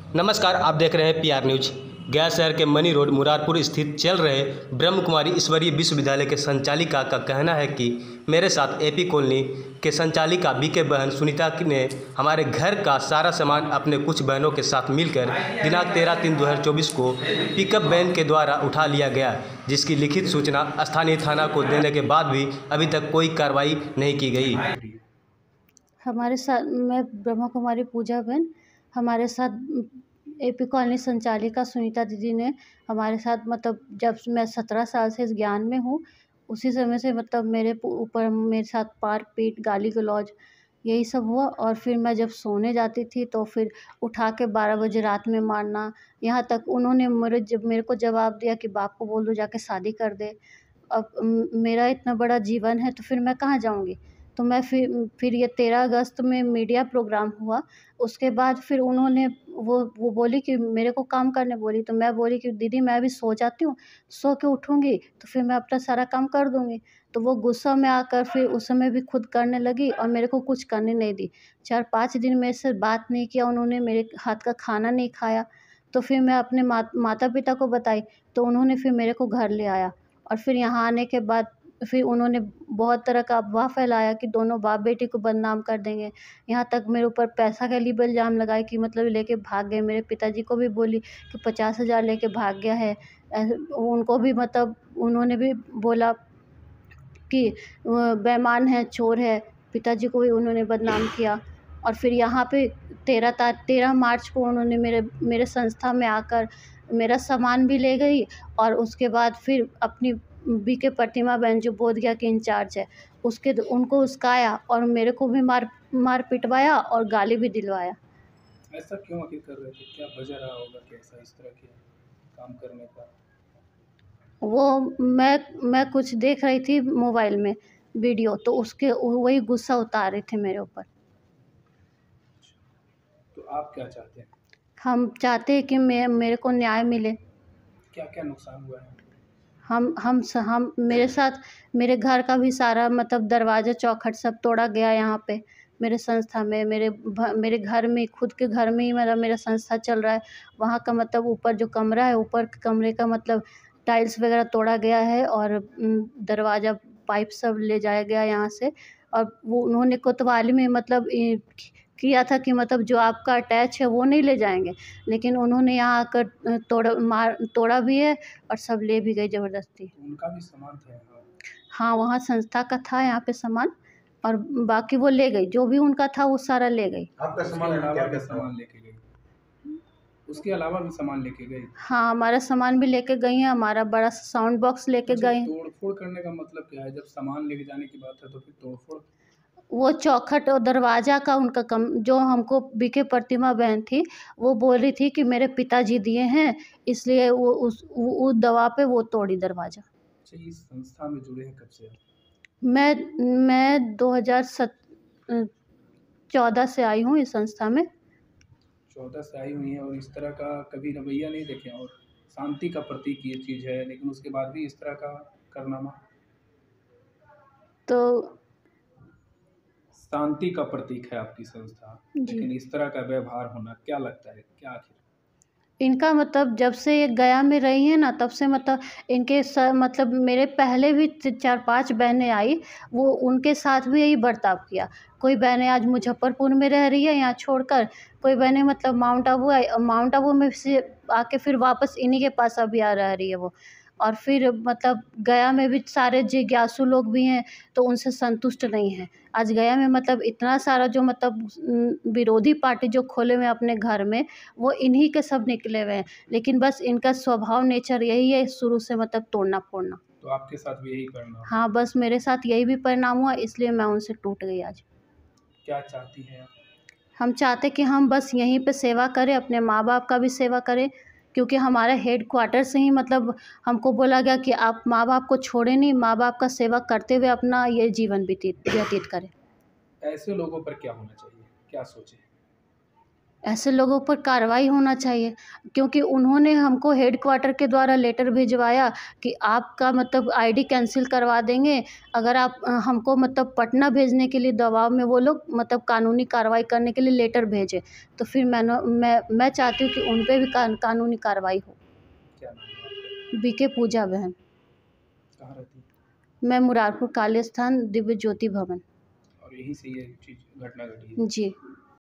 नमस्कार, आप देख रहे हैं पीआर न्यूज। गया शहर के मनी रोड मुरारपुर स्थित चल रहे ब्रह्म कुमारी ईश्वरीय विश्वविद्यालय के संचालिका का कहना है कि मेरे साथ एपी कॉलोनी के संचालिका बीके बहन सुनीता ने हमारे घर का सारा सामान अपने कुछ बहनों के साथ मिलकर दिनांक 13/3/2024 को पिकअप वैन के द्वारा उठा लिया गया, जिसकी लिखित सूचना स्थानीय थाना को देने के बाद भी अभी तक कोई कार्रवाई नहीं की गई। हमारे साथ मैं ब्रह्मा कुमारी पूजा बहन, हमारे साथ एपी कॉलोनी संचालिका सुनीता दीदी ने हमारे साथ मतलब जब मैं 17 साल से इस ज्ञान में हूँ, उसी समय से मतलब मेरे ऊपर मेरे साथ मारपीट, गाली गलौज यही सब हुआ। और फिर मैं जब सोने जाती थी तो फिर उठा के 12 बजे रात में मारना। यहाँ तक उन्होंने मेरे को जवाब दिया कि बाप को बोल दो जाके शादी कर दे। अब मेरा इतना बड़ा जीवन है तो फिर मैं कहाँ जाऊँगी। तो मैं फिर ये 13 अगस्त में मीडिया प्रोग्राम हुआ। उसके बाद फिर उन्होंने वो बोली कि मेरे को काम करने बोली, तो मैं बोली कि दीदी मैं अभी सो जाती हूँ, सो के उठूँगी तो फिर मैं अपना सारा काम कर दूँगी। तो वो गुस्सा में आकर फिर उस समय भी खुद करने लगी और मेरे को कुछ करने नहीं दी। 4-5 दिन मेरे से बात नहीं किया उन्होंने, मेरे हाथ का खाना नहीं खाया। तो फिर मैं अपने माता-पिता को बताई, तो उन्होंने फिर मेरे को घर ले आया। और फिर यहाँ आने के बाद फिर उन्होंने बहुत तरह का अफ़वाह फैलाया कि दोनों बाप-बेटी को बदनाम कर देंगे। यहाँ तक मेरे ऊपर पैसा का भी इल्ज़ाम लगाए कि मतलब लेके भाग गए। मेरे पिताजी को भी बोली कि 50,000 लेके भाग गया है। उनको भी मतलब उन्होंने भी बोला कि बेईमान है, चोर है। पिताजी को भी उन्होंने बदनाम किया। और फिर यहाँ पे 13 मार्च को उन्होंने मेरे संस्था में आकर मेरा सामान भी ले गई। और उसके बाद फिर अपनी बीके प्रतिमा बहन जो बोधगया की इंचार्ज है, उनको उस्काया और मेरे को भी मार पिटवाया और गाली भी दिलवाया। ऐसा क्यों आखिर कर रहे थे? क्या वजह रहा होगा कि ऐसा इस तरह के काम करने का? वो मैं कुछ देख रही थी मोबाइल में वीडियो, तो उसके वही गुस्सा उतार रहे थे मेरे ऊपर। तो आप क्या चाहते हैं? हम चाहते हैं कि मेरे को न्याय मिले। क्या-क्या नुकसान हुआ है? हम मेरे साथ मेरे घर का भी सारा मतलब दरवाज़ा चौखट सब तोड़ा गया यहाँ पे मेरे संस्था में। मेरे घर में, खुद के घर में ही मेरा संस्था चल रहा है। वहाँ का मतलब ऊपर जो कमरा है, ऊपर के कमरे का मतलब टाइल्स वगैरह तोड़ा गया है और दरवाज़ा पाइप सब ले जाया गया यहाँ से। और वो उन्होंने कोतवाली में मतलब किया था कि मतलब जो आपका अटैच है वो नहीं ले जाएँगे, लेकिन उन्होंने यहाँ आकर तोड़ा भी है और सब ले भी गए ज़बरदस्ती। उनका भी सामान था यहाँ? हाँ, वहाँ संस्था का था यहाँ पे सामान और बाकी वो ले गई, जो भी उनका था वो सारा ले गई। आपका सामान क्या-क्या सामान लेके गई? उसके अलावा भी सामान लेके गई? हाँ, हमारा सामान भी लेके गई हैं, हमारा बड़ा साउंड बॉक्स लेके गए हैं। तोड़-फोड़ करने का मतलब क्या है? जब सामान लेके जाने की बात है तो फिर तोड़-फोड़? वो चौखट और दरवाज़ा का उनका जो हमको बीके प्रतिमा बहन थी, वो बोल रही थी कि मेरे पिताजी दिए हैं, इसलिए वो उस दवा पे वो तोड़ी दरवाज़ा। अच्छा, इस संस्था में जुड़े हैं कब से आप? मैं 2014 से आई हूँ इस संस्था में। 14 से आई हुई हैं और इस तरह का कभी रवैया नहीं देखे और शांति का प्रतीक ये चीज़ है, लेकिन उसके बाद भी इस तरह का कारनामा? तो शांति का प्रतीक है आपकी संस्था, लेकिन इस तरह का व्यवहार होना क्या लगता है, क्या आखिर? इनका मतलब जब से ये गया में रही हैं ना, तब से मतलब इनके मतलब मेरे पहले भी 4-5 बहनें आई, वो उनके साथ भी यही बर्ताव किया। कोई बहनें आज मुज़फ्फरपुर में रह रही है यहाँ छोड़कर, कोई बहनें मतलब माउंट आबू में से आके फिर वापस इन्हीं के पास अभी रह रही है वो। और फिर मतलब गया में भी सारे जिज्ञासु लोग भी हैं, तो उनसे संतुष्ट नहीं हैं। आज गया में मतलब इतना सारा जो मतलब विरोधी पार्टी जो खोले हुए हैं अपने घर में, वो इन्हीं के सब निकले हुए हैं। लेकिन बस इनका स्वभाव नेचर यही है शुरू से मतलब तोड़ना-फोड़ना। तो आपके साथ भी यही परिणाम? हाँ, बस मेरे साथ यही भी परिणाम हुआ, इसलिए मैं उनसे टूट गई आज। क्या चाहती हैं आप? हम चाहते कि हम बस यहीं पे सेवा करें, अपने माँ-बाप का भी सेवा करें, क्योंकि हमारा हेडक्वार्टर से ही मतलब हमको बोला गया कि आप माँ-बाप को छोड़ें नहीं, माँ-बाप का सेवा करते हुए अपना ये जीवन व्यतीत करें। ऐसे लोगों पर क्या होना चाहिए? क्या सोचें? ऐसे लोगों पर कार्रवाई होना चाहिए, क्योंकि उन्होंने हमको हेडक्वार्टर के द्वारा लेटर भिजवाया कि आपका मतलब आईडी कैंसिल करवा देंगे अगर आप हमको मतलब पटना भेजने के लिए दबाव में वो लोग मतलब कानूनी कार्रवाई करने के लिए लेटर भेजे। तो फिर मैं चाहती हूँ कि उन पे भी कानूनी कार्रवाई हो। क्या नाम है आपका? बीके पूजा बहन। कहाँ रहती है? मैं मुरारपुर काली स्थान दिव्य ज्योति भवन। और यहीं से ये चीज़ घटना घटी है? जी।